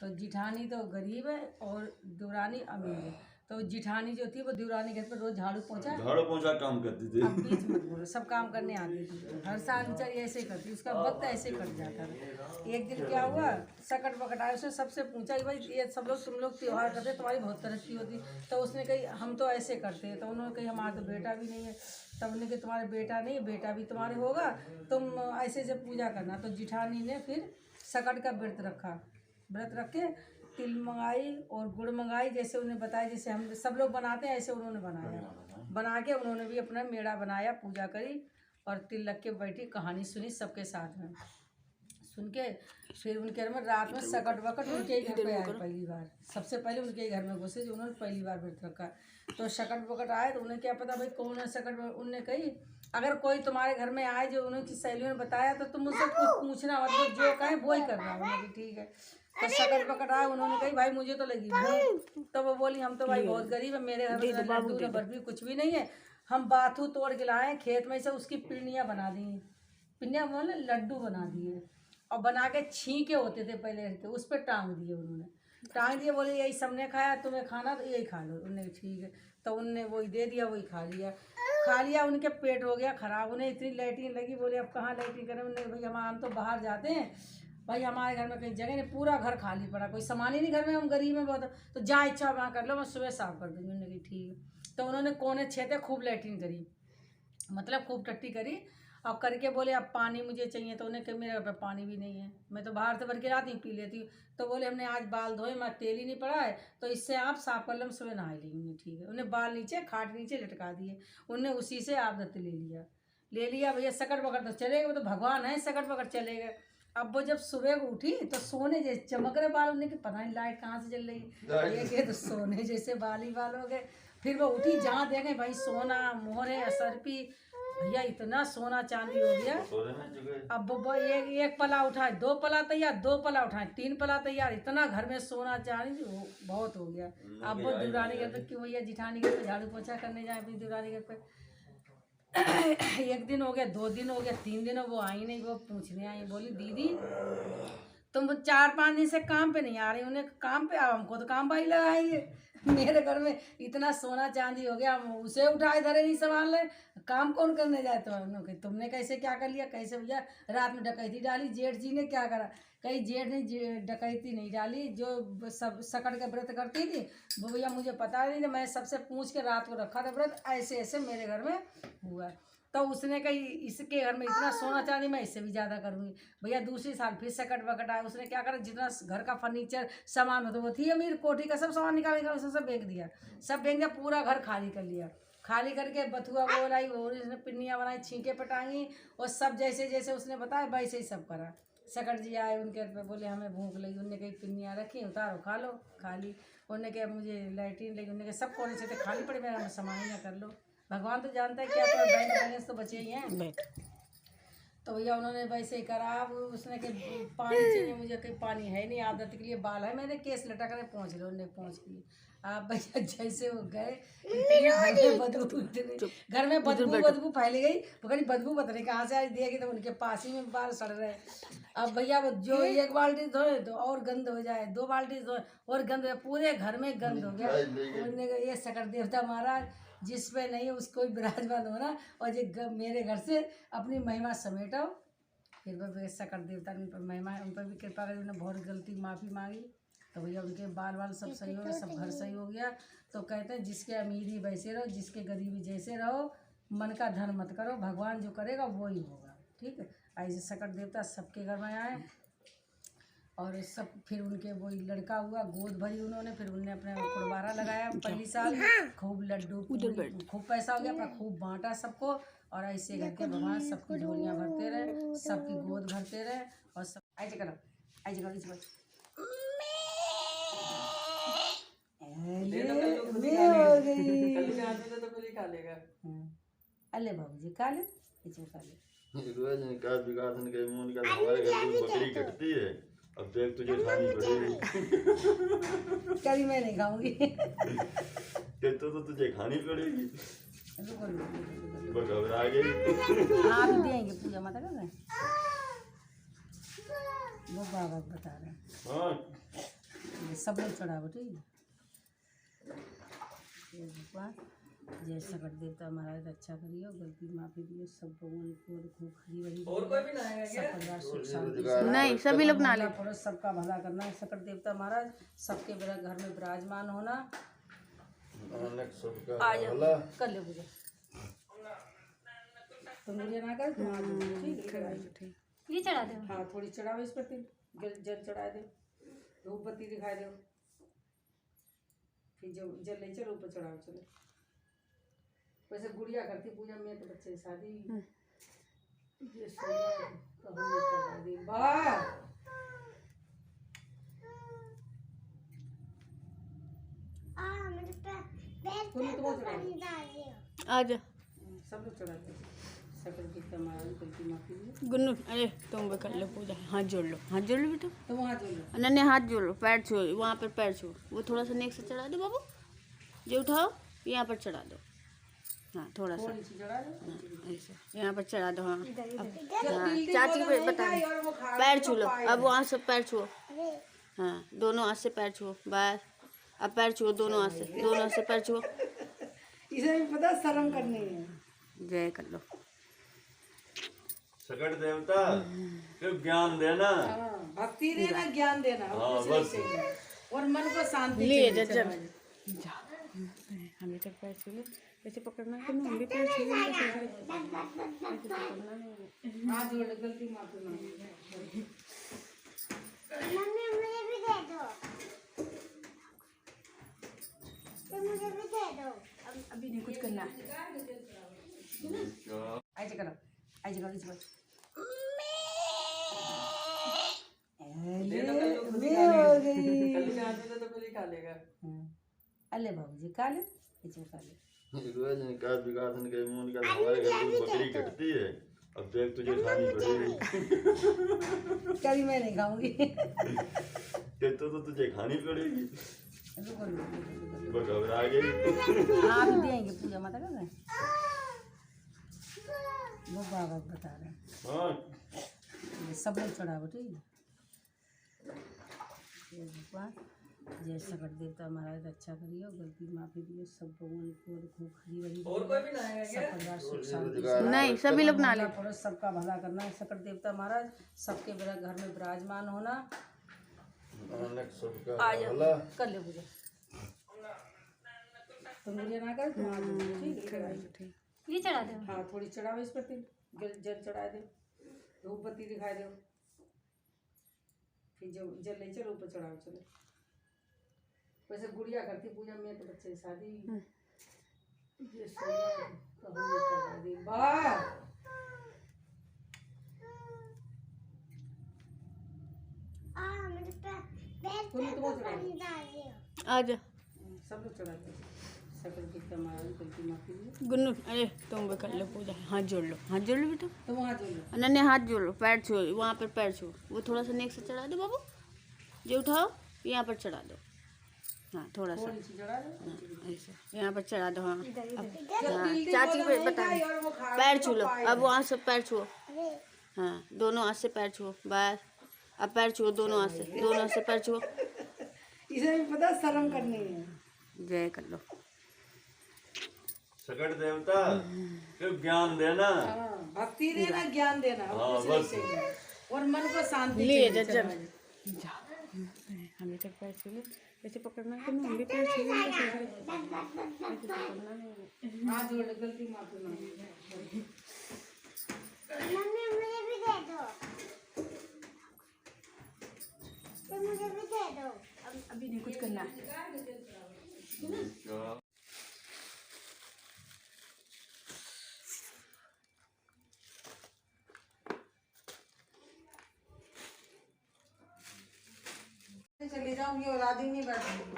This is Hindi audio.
तो जिठानी तो गरीब है और देवरानी अमीर है। तो जिठानी जो थी वो देवरानी घर पर रोज झाड़ू पोंछा काम करती थी। अब बीच मत बोलो, सब काम करने आती थी। हर साल ऐसे करती, उसका वक्त ऐसे कट जाता था। एक दिन क्या हुआ, सकट बकट आया, उसने सबसे पूछा कि भाई ये सब लोग तुम लोग त्योहार करते, तुम्हारी बहुत तरक्की होती। तो उसने कही हम तो ऐसे करते हैं। तो उन्होंने कही हमारा तो बेटा भी नहीं है। तब उन्होंने कहा तुम्हारे बेटा नहीं, बेटा भी तुम्हारे होगा, तुम ऐसे से पूजा करना। तो जिठानी ने फिर सकट का व्रत रख के तिल मंगाई और गुड़ मंगाई, जैसे उन्हें बताया, जैसे हम सब लोग बनाते हैं ऐसे उन्होंने बना के उन्होंने भी अपना मेड़ा बनाया, पूजा करी और तिल रख के बैठी, कहानी सुनी सबके साथ में। सुन के फिर उनके घर में रात में सकट वकट उनके ही घर पे आए पहली बार। सबसे पहले उनके ही घर में घुसे जो उन्होंने पहली बार व्रत रखा। तो सकट वकट आए तो उन्हें क्या पता भाई कौन है सकट। उनने कही अगर कोई तुम्हारे घर में आए जो उन्होंने सहेलियों ने बताया तो तुम मुझसे कुछ पूछना, मतलब जो कहे वो ही करना। उन्होंने ठीक है। तो सकट वकट आए, उन्होंने कही भाई मुझे तो लगी भूख। तो वो बोली हम तो भाई बहुत गरीब है, मेरे घर में लड्डू न बर्फी कुछ भी नहीं है, हम बाथू तोड़ के लाए खेत में से, उसकी पिंडियाँ बना दी, पिंडियाँ बोले लड्डू बना दिए और बना के छींके होते थे पहले के, उस पर टांग दिए। उन्होंने टांग दिए, बोले यही सबने खाया, तुम्हें खाना तो यही खा लो। उन्होंने ठीक है। तो उनने वही दे दिया, वही खा लिया। उनके पेट हो गया खराब, उन्हें इतनी लैट्रिन लगी। बोले अब कहाँ लैट्रिन करें। उन्हें भाई हम तो बाहर जाते हैं भाई, हमारे घर में कहीं जगह नहीं, पूरा घर खाली पड़ा, कोई सामान ही नहीं घर में, हम गरीब में बहुत, तो जहाँ इच्छा वहाँ कर लो, मैं सुबह साफ कर दूँगी। उन्होंने कही ठीक है। तो उन्होंने कोने छेते खूब लैट्रिन करी, मतलब खूब टट्टी करी और करके बोले अब पानी मुझे चाहिए। तो उन्हें कहा मेरे घर पर पानी भी नहीं है, मैं तो बाहर से भर के लाती हूँ पी लेती हूँ। तो बोले हमने आज बाल धोए, मैं तेल ही नहीं पड़ा है, तो इससे आप साफ कर लो, हम सुबह नहा लेंगे। ठीक है। उन्हें बाल नीचे खाट नीचे लटका दिए, उनने उसी से आदत ले लिया भैया। सकट बकट तो चले गए, वो तो भगवान है, सकट बकट चले गए। अब वो जब सुबह उठी तो सोने जैसे चमक रहे बाल, उन्हें कि पता नहीं लाइट कहाँ से जल रही है, तो सोने जैसे बाल ही बाल हो गए। फिर वो उठी, जहाँ देखे भाई सोना मोहरे सरपी, भैया इतना सोना चांदी हो गया। अब वो एक पला उठाए, दो पला तैयार, दो पला उठाए, तीन पला तैयार, इतना घर में सोना चांदी बहुत हो गया। अब वो दुरानी घर पे क्यों भैया जिठानी घर पे झाड़ू पोछा करने जाए अपनी दुरानी घर पे। एक दिन हो गया, 2 दिन हो गया, 3 दिन हो, वो आई नहीं। वो पूछने आई, बोली दीदी तुम 4-5 दिन से काम पे नहीं आ रही। उन्हें काम पे आओ, हमको तो काम भाई लगाएंगे, मेरे घर में इतना सोना चांदी हो गया, हम उसे उठाए धरे नहीं संभाल ले, काम कौन करने जाए। तो उन्होंने तुमने कैसे क्या कर लिया, कैसे भैया रात में डकैती डाली। जेठ जी ने क्या करा, कहीं जेठ ने डकैती नहीं डाली, जो सब सकट के व्रत करती थी वो भैया मुझे पता नहीं था, मैं सबसे पूछ के रात को रखा था व्रत, ऐसे ऐसे मेरे घर में हुआ। तो उसने कही इसके घर में इतना सोना चांदी, मैं इससे भी ज़्यादा करूँगी। भैया दूसरी साल फिर सकट वकट आया, उसने क्या करा, जितना घर का फर्नीचर सामान होता वो थी अमीर कोठी का, सब सामान निकाल उसने सब बेच दिया, पूरा घर खाली कर लिया। खाली करके बथुआ बोलाई और उसने पिन्नियाँ बनाई, छींके पटाई और सब जैसे जैसे उसने बताया वैसे ही सब करा। सकट जी आए उनके घर पे, बोले हमें भूख लगी, उनने कही पिन्नियाँ रखी, उतारो खा लो। खाली उन्होंने कहा मुझे लैट्रिन लगी, उन्होंने कहा सब कोने से तो खाली पड़े, मेरा सामान ही ना कर लो। भगवान तो जानता है क्या तो बैंक बैलेंस तो बचे ही हैं। तो भैया उन्होंने वैसे ही करा। अब उसने के पानी चाहिए, मुझे कहीं पानी है नहीं, आदत के लिए बाल है, मैंने केस लटक रहे पहुँच लो, उन्हें पहुँच लिए। आप भैया जैसे वो गए, घर में बदबू फैल गई। वो कहीं बदबू पता नहीं कहाँ से आज देगी, तो उनके पास ही में बाल सड़ रहे। अब भैया वो जो 1 बाल्टी धोए तो और गंद हो जाए, 2 बाल्टी धोए और गंद हो, पूरे घर में गंद हो गया। उन्होंने कहा ये सकट देवता महाराज जिस पे नहीं है उसको विराजमान होना, और जो मेरे घर से अपनी महिमा समेटो। फिर वो सकट देवता ने महिमा उन पर भी कृपा करी, उन्होंने बहुत गलती माफ़ी मांगी। तो भैया उनके बाल सब सही हो गया, सब घर सही हो गया। तो कहते हैं जिसके अमीरी वैसे रहो, जिसके गरीबी जैसे रहो, मन का धन मत करो, भगवान जो करेगा वो ही होगा। ठीक है। ऐसे सकट देवता सबके घर में आए और सब फिर उनके वही लड़का हुआ, गोद भरी उन्होंने, फिर उन्होंने अपने कुड़बारा लगाया पहली साल, खूब लड्डू खूब पैसा हो गया अपना, खूब बांटा सबको। और ऐसे करके भगवान सबकी झोलियाँ भरते रहे, सबकी गोद भरते रहे और सब ऐसे करो इस बार अल्ले बाबू जी खा ले, खा ले। हमारे घर में बकरी कटती है, अब देख तुझे खानी पड़ेगी। कभी मैं नहीं खाऊंगी। तो तुझे खानी पड़ेगी। घबरा गई। आप देंगे पूजा माता कर रहे हैं, वो बाबा बता रहे हैं। हाँ सब लोग चढ़ाओ ठीक है। ये भगवान जय सकट देवता महाराज रक्षा करियो, गलती माफी दियो, सब लोगों को खूब खरी बड़ी और कोई भी नहाएगा क्या? सब परिवार सुख शांति नहीं, सभी लोग नहा ले। पुरुष सबका भला करना है। सकट देवता महाराज सबके घर में विराजमान होना। आ जाओ कर लो पूजा। तुम मुझे ना कर तुम हाथ जोड़ो, ठीक है। ये चढ़ा दो। हाँ थोड़ी चढ़ाओ इस पर तिल, जल चढ़ा दो, धूप बत्ती दिखाई दो, फिर जो जल ले चलो ऊपर चढ़ाओ। चलो वैसे गुड़िया करती पूजा में, तो बच्चे की शादी ये सोना तो हमने करवा दी। वाह आजा सब लोग चढ़ाते हैं। सकल की कमाल गलती माफी दियो। गुन्नू, अरे तुम भी कर लो पूजा। हाथ जोड़ लो, हाथ जोड़ लो बेटा। तुम वहाँ जोड़ लो। अनन्या हाथ जोड़ लो, पैर छुओ, वहाँ पर पैर छुओ। वो थोड़ा सा नेक से चढ़ा दो बाबू, जो उठाओ यहाँ पर चढ़ा दो। हाँ थोड़ा सा नीचे चढ़ा दो। ऐसे यहाँ पर चढ़ा दो। हाँ हाँ, चाची को बता पैर छू लो। अब वहाँ से पैर छुओ, हाँ दोनों हाथ से पैर छुओ बस। अब पैर छुओ दोनों हाथ से, दोनों हाथ से पैर छुओ। इसे भी पता शर्म करनी है। जय कर लो। सकट देवता क्यों ज्ञान देना। हाँ, भक्ति देना, ज्ञान देना, हाँ, और कुछ बस। नहीं चाहिए। और मन को शांति ले चाहिए। जा जा, हम भी तक पैर छू लो। ऐसे पकड़ना है, हम भी पैर छू लो। ऐसे पकड़ना नहीं। हाँ जोड़ ले, गलती माफी मांगो। अभी नहीं कुछ करना है। ऐसे करो, ऐसे करो, ऐसे करो। अल्ले बाबू जी खा ले, ऐसे खा ले। रोज निकाल बिगाड़न के मुंह निकाल, हमारे घर में बकरी कटती है। अब देख तुझे खानी पड़ेगी। कभी मैं नहीं खाऊंगी। तो तुझे खानी पड़ेगी। रुको, रुको, रुको। वो घबरा गई। हाँ भी देंगे पूजा माता कर रहे हैं। वो बाबा बता रहे हैं। हाँ ये सब लोग चढ़ाओ ठीक है। ये भगवान जय सकट देवता महाराज रक्षा करियो, गलती माफी दियो, सब लोगों को खूब खरी बड़ी और कोई भी नहाएगा सब क्या? परिवार सुख शांति नहीं, सभी लोग नहा ले। पुरुष सबका भला करना है। सकट देवता महाराज सबके घर में विराजमान होना। आ जाओ कर लो पूजा। तुम मुझे ना कर तुम हाथ जोड़ो, ठीक है। ये चढ़ा दो। हाँ थोड़ी चढ़ाओ इस पर तिल, जल चढ़ा दो, धूप बत्ती दिखाई दो, फिर जो जल ले चलो ऊपर चढ़ाओ। चलो वैसे गुड़िया करती पूजा में, तो बच्चे की शादी ये सोना तो हमने करवा दी। वाह आजा सब लोग चढ़ाते हैं। सकल की कमाल गलती माफी दियो। गुन्नू, अरे तुम भी कर लो पूजा। हाथ जोड़ लो, हाथ जोड़ लो बेटा। तुम वहाँ जोड़ लो। अनन्या हाथ जोड़ लो, पैर छुओ, वहाँ पर पैर छुओ। वो थोड़ा सा नेक से चढ़ा दो बाबू, जो उठाओ यहाँ पर चढ़ा दो। हाँ थोड़ा सा नीचे चढ़ा दो। ऐसे यहाँ पर चढ़ा दो। हाँ हाँ, चाची को बता पैर छू लो। अब वहाँ से पैर छुओ, हाँ दोनों हाथ से पैर छुओ बस। अब पैर छुओ दोनों हाथ से, दोनों हाथ से पैर छुओ। इसे भी पता शर्म करनी है। जय कर लो। सकट देवता क्यों ज्ञान देना। हाँ, भक्ति देना, ज्ञान देना, और हाँ, कुछ नहीं बस। चाहिए। और मन को शांति ले चाहिए। जा जा, हम भी तक पैर छू लो। ऐसे पकड़ना है, हम भी पैर छू लो। ऐसे पकड़ना नहीं। हाँ जोड़ ले, गलती माफी मांगो। अभी नहीं कुछ करना है। चली जाऊंगी और आदि नहीं बैठूंगी।